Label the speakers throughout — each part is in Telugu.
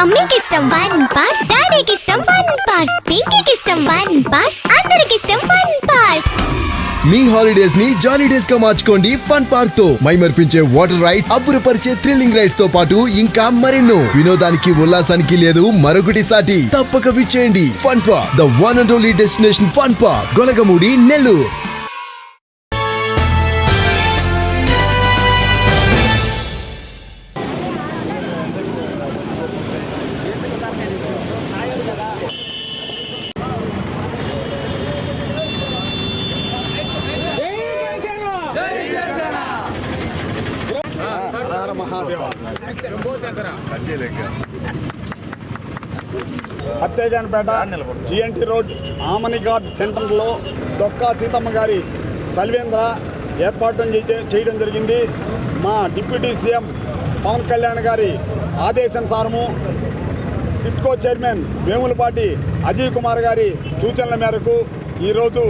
Speaker 1: మమ్మీకి ఇష్టం వన్ పార్ట్, డాడీకి ఇష్టం వన్ పార్ట్, పింకీకి ఇష్టం వన్ పార్ట్, అందరికి ఇష్టం వన్ పార్ట్.
Speaker 2: మీ హాలిడేస్ ని జాలీ డేస్ గా మార్చుకోండి ఫన్ పార్క్ తో. మైమర్పించే వాటర్ రైడ్స్, అబ్బురపరిచే థ్రిల్లింగ్ రైడ్స్ తో పాటు ఇంకా మరెన్నో. వినోదానికి ఉల్లాసానికి లేదు మరొకటి సాటి. తప్పక విచ్చేయండి fun park, the one and only destination fun park, Golagamudi, Nellore.
Speaker 3: Atthejanpet GNT road Amani garden సెంటర్లో డొక్కా సీతమ్మ గారి సల్వేంద్ర ఏర్పాటు చేయడం జరిగింది. మా డిప్యూటీ సీఎం పవన్ కళ్యాణ్ గారి ఆదేశానుసారము టిట్కో చైర్మన్ వేములపాటి అజయ్ కుమార్ గారి సూచనల మేరకు ఈరోజు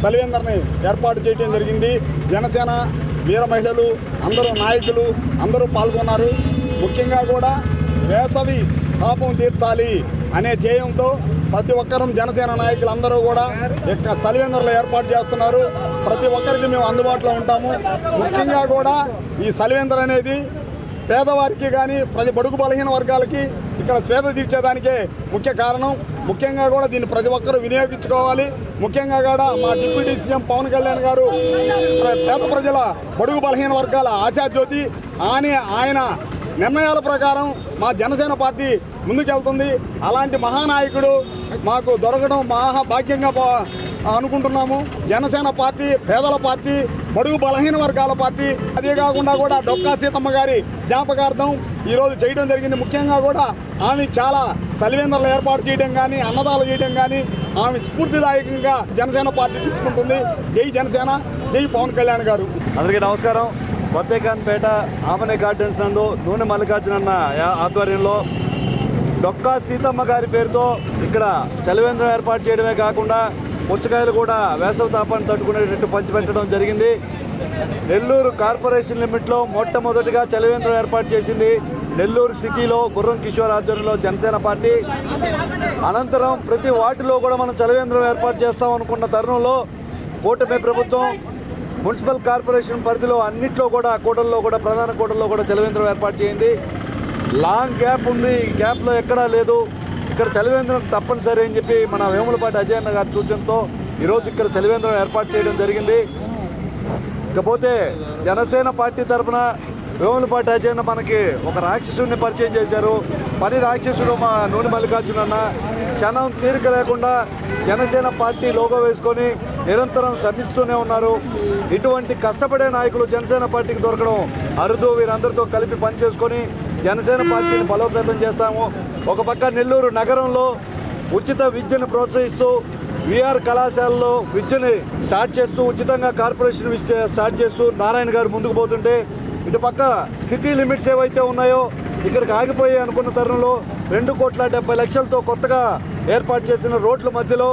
Speaker 3: సల్వేంద్రని ఏర్పాటు చేయడం జరిగింది. జనసేన వీర మహిళలు అందరూ నాయకులు అందరూ పాల్గొన్నారు. ముఖ్యంగా కూడా వేసవి తాపం తీర్చాలి అనే ధ్యేయంతో ప్రతి ఒక్కరూ జనసేన నాయకులు అందరూ కూడా ఇక్కడ సల్వేంద్రలో ఏర్పాటు చేస్తున్నారు. ప్రతి ఒక్కరికి మేము అందుబాటులో ఉంటాము. ముఖ్యంగా కూడా ఈ సల్వేంద్ర అనేది పేదవారికి కానీ ప్రతి బడుగు బలహీన వర్గాలకి ఇక్కడ స్వేద తీర్చేదానికే ముఖ్య కారణం. ముఖ్యంగా కూడా దీన్ని ప్రతి ఒక్కరూ వినియోగించుకోవాలి. ముఖ్యంగా కూడా మా డిప్యూటీ సీఎం పవన్ కళ్యాణ్ గారు పేద ప్రజల బడుగు బలహీన వర్గాల ఆశాజ్యోతి. ఆయన నిర్ణయాల ప్రకారం మా జనసేన పార్టీ ముందుకెళ్తుంది. అలాంటి మహానాయకుడు మాకు దొరకడం మహాభాగ్యంగా అనుకుంటున్నాము. జనసేన పార్టీ పేదల పార్టీ, బడుగు బలహీన వర్గాల పార్టీ. అదే కాకుండా కూడా డొక్కా సీతమ్మ గారి జ్ఞాపకార్థం ఈరోజు చేయడం జరిగింది. ముఖ్యంగా కూడా ఆమె చాలా సల్వేంద్రలు ఏర్పాటు చేయడం కానీ అన్నదాలు చేయడం కానీ ఆమె స్ఫూర్తిదాయకంగా జనసేన పార్టీ తీసుకుంటుంది. జై జనసేన, జై పవన్ కళ్యాణ్ గారు.
Speaker 4: అందరికీ నమస్కారం. కొత్తేకాన్పేట ఆమని గార్డెన్స్ నందు నూనె మల్లికార్జున ఆధ్వర్యంలో డొక్కా సీతమ్మ గారి పేరుతో ఇక్కడ చలివేంద్రం ఏర్పాటు చేయడమే కాకుండా పుచ్చకాయలు కూడా వేసవి తాపాన్ని తట్టుకునేటట్టు పంచిపెట్టడం జరిగింది. నెల్లూరు కార్పొరేషన్ లిమిట్లో మొట్టమొదటిగా చలివేంద్రం ఏర్పాటు చేసింది నెల్లూరు సిటీలో గుర్రం కిషోర్ ఆధ్వర్యంలో జనసేన పార్టీ. అనంతరం ప్రతి వార్డులో కూడా మనం చలివేంద్రం ఏర్పాటు చేస్తాం అనుకున్న తరుణంలో కూటమి ప్రభుత్వం మున్సిపల్ కార్పొరేషన్ పరిధిలో అన్నింటిలో కూడా కూటల్లో కూడా ప్రధాన కూటల్లో కూడా చలివేంద్రం ఏర్పాటు చేయండి. లాంగ్ గ్యాప్ ఉంది, ఈ గ్యాప్లో ఎక్కడా లేదు. ఇక్కడ చలివేంద్రం తప్పనిసరి అని చెప్పి మన వేములపాటి అజయ్ అన్న గారి సూచనతో ఈరోజు ఇక్కడ చలివేంద్రం ఏర్పాటు చేయడం జరిగింది. ఇకపోతే జనసేన పార్టీ తరఫున వేములపాటి అజయ్ అన్న మనకి ఒక రాక్షసుడిని పరిచయం చేశారు. పని రాక్షసుడు మా నూనె మల్లికార్జున అన్న క్షణం తీరిక లేకుండా జనసేన పార్టీ లోగో వేసుకొని నిరంతరం శ్రమిస్తూనే ఉన్నారు. ఇటువంటి కష్టపడే నాయకులు జనసేన పార్టీకి దొరకడం అరుదు. వీరందరితో కలిపి పనిచేసుకొని జనసేన పార్టీని బలోపేతం చేస్తాము. ఒక పక్క నెల్లూరు నగరంలో ఉచిత విద్యను ప్రోత్సహిస్తూ విఆర్ కళాశాలలో విద్యని స్టార్ట్ చేస్తూ ఉచితంగా కార్పొరేషన్ స్టార్ట్ చేస్తూ నారాయణ గారు ముందుకు పోతుంటే, ఇటు పక్క సిటీ లిమిట్స్ ఏవైతే ఉన్నాయో ఇక్కడికి ఆగిపోయి అనుకున్న తరుణంలో 2,70,00,000తో కొత్తగా ఏర్పాటు చేసిన రోడ్ల మధ్యలో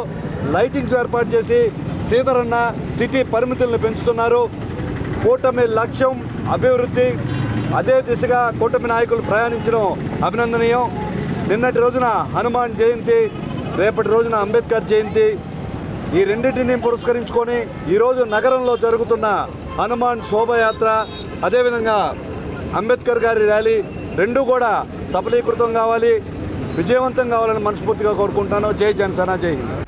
Speaker 4: లైటింగ్స్ ఏర్పాటు చేసి శ్రీధరన్న సిటీ పరిమితులను పెంచుతున్నారు. కూటమి లక్ష్యం అభివృద్ధి. అదే దిశగా కూటమి నాయకులు ప్రయాణించడం అభినందనీయం. నిన్నటి రోజున హనుమాన్ జయంతి, రేపటి రోజున అంబేద్కర్ జయంతి. ఈ రెండింటిని పురస్కరించుకొని ఈరోజు నగరంలో జరుగుతున్న హనుమాన్ శోభయాత్ర, అదేవిధంగా అంబేద్కర్ గారి ర్యాలీ రెండూ కూడా సఫలీకృతం కావాలి, విజయవంతం కావాలని మనస్ఫూర్తిగా కోరుకుంటాను. జై జనసేన, జై హింద్.